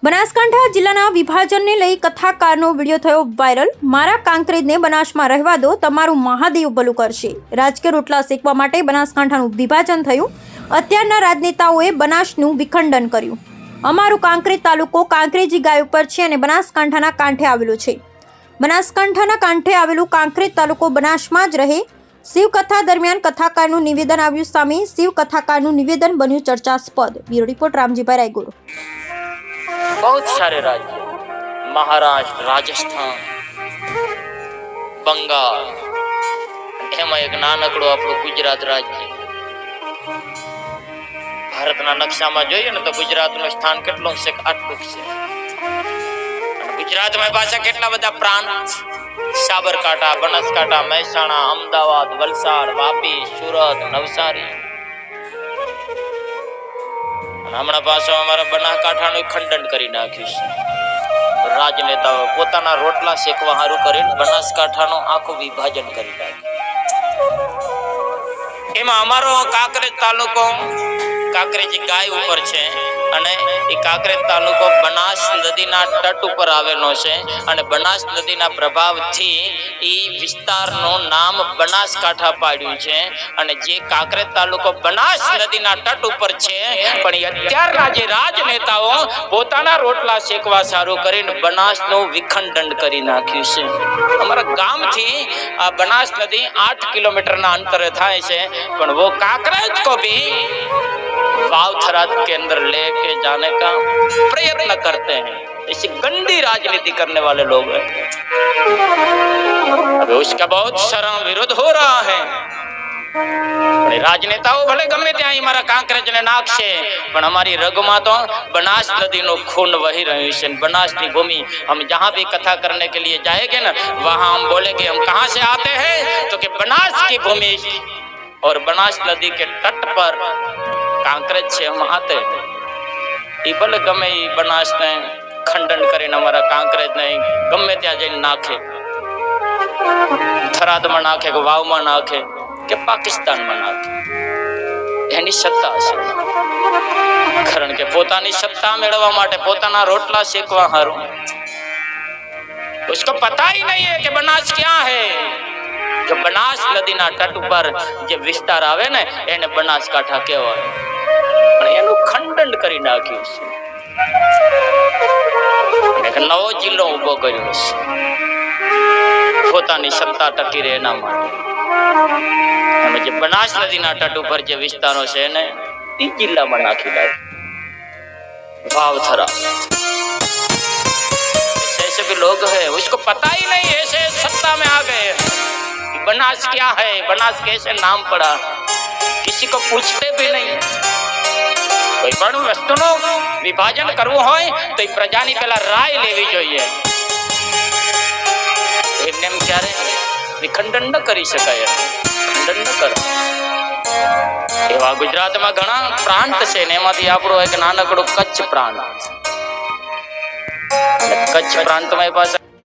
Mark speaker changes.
Speaker 1: બનાસકાંઠા જિલ્લાના વિભાજનને લઈ કથાકારનો વિડીયો થયો વાયરલ। મારા કાંકરેજને બનાસમાં રહેવા દો, તમારું મહાદેવ ભલું કરશે। રાજકીય રોટલા શેકવા માટે બનાસકાંઠાનું વિભાજન થયું। અત્યારના રાજનેતાઓએ બનાસનું વિખંડન કર્યું। અમારું કાંકરેજ તાલુકો કાંકરેજી ગાય ઉપર છે અને બનાસકાંઠાના કાંઠે આવેલો છે। બનાસકાંઠાના કાંઠે આવેલું કાંકરેજ તાલુકો બનાસમાં જ રહે। શિવકથા દરમિયાન કથાકારનું નિવેદન આવ્યું સામે। શિવકથાકારનું નિવેદન બન્યું ચર્ચાસ્પદ। Bureau report Ramjibhai Raygur.
Speaker 2: बहुत सारे राज्य, महाराष्ट्र, राजस्थान, बंगाल, एम एक नानकड़ो आपणो गुजरात राज्य। भारतना नक्शामां जोईए ने तो गुजरातनुं स्थान केटलुं छे के आटલું છે। गुजरात में पाछा કેટલા બધા प्रांत, साबरकांठा, बनासकांठा, મહેસાણા, અમદાવાદ, વલસાડ, વાપી, સુરત, નવસારી। હમણાં પાછો અમારા બનાસકાંઠાનું ખંડન કરી નાખ્યું છે। રાજનેતાઓ પોતાના રોટલા શેકવા હારું કરીને બનાસકાંઠાનું આખું વિભાજન કરી નાખ્યું। એમાં અમારો કાંકરેજ તાલુકો કાંકરેજી ગાય ઉપર છે અને એ કાંકરેજ તાલુકો બનાસ નદીના તટ ઉપર આવેલો છે અને બનાસ નદીના પ્રભાવથી એ વિસ્તારનું નામ બનાસકાંઠા પાડ્યું છે। અને જે કાંકરેજ તાલુકો બનાસ નદીના તટ ઉપર છે પણ એ અત્યારના જે રાજનેતાઓ પોતાના રોટલા શેકવા સારું કરીને બનાસનું વિખંડન કરી નાખ્યું છે। અમારા ગામથી આ બનાસ નદી 8 કિલોમીટરના અંતરે થાય છે પણ वो कांकरेज को भी वावथरा के अंदर लेके जाने का प्रयत्न करते हैं। ऐसी गंदी राजनीति करने वाले लोग हैं। अभी उसका बहुत शर्म विरोध हो रहा है। राजनेताओं भले गमे ત્યાં અમારા કાંકરેજને નાખશે પણ અમારી રગમાં તો बनास नदीનું खून वही રહ્યું છે। बनासની भूमि हम जहां भी कथा करने के लिए जाएंगे ना वहां हम बोलेंगे हम कहां से आते हैं तो कि बनास की भूमि और बनास नदी के तट पर कांकरेज से हम आते हैं। ई भले गमे ई बनास ने खंडन કરીને અમારા કાંકરેજ ને ગમે ત્યાં જઈને નાખે, થરાદમાં નાખે કે વાવમાં નાખે કે પાકિસ્તાનમાં નાખે, એની સત્તા છે। કારણ કે પોતાની સત્તા મેળવવા માટે પોતાના રોટલા શેકવા હારું उसको पता ही नहीं है कि बनास क्या है। जो बनास नदीના તટ ઉપર જે વિસ્તાર આવે ને એને બનાસકાંઠા કહેવાય પણ એનું ખંડન કરી નાખ્યું છે। એક નવો જિલ્લો ઊભો કર્યો છે પોતાની સત્તા ટકી રહે એના માટે। અને જે બનાસ નદીના તટ ઉપર જે વિસ્તારો છે એને એ જિલ્લામાં નાખી નાખ્યું। વાવથરા ऐसे भी लोग हैं उसको पता ही नहीं ऐसे सत्ता में आ गए। बनास क्या है, बनास कैसे नाम पड़ा, किसी को पूछते भी नहीं। कोई पण वस्तुનું વિભાજન કરવું હોય તો એ પ્રજાની પહેલા રાય લેવી જોઈએ। એમને એમ ક્યારે વિખંડન ન કરી શકાય, ખંડન ન કરાય। એવા ગુજરાતમાં ઘણા પ્રાંત છે ને એમાંથી આપણો એક નાનકડો કચ્છ પ્રાંત। કચ્છ પ્રાંતમાં પાસે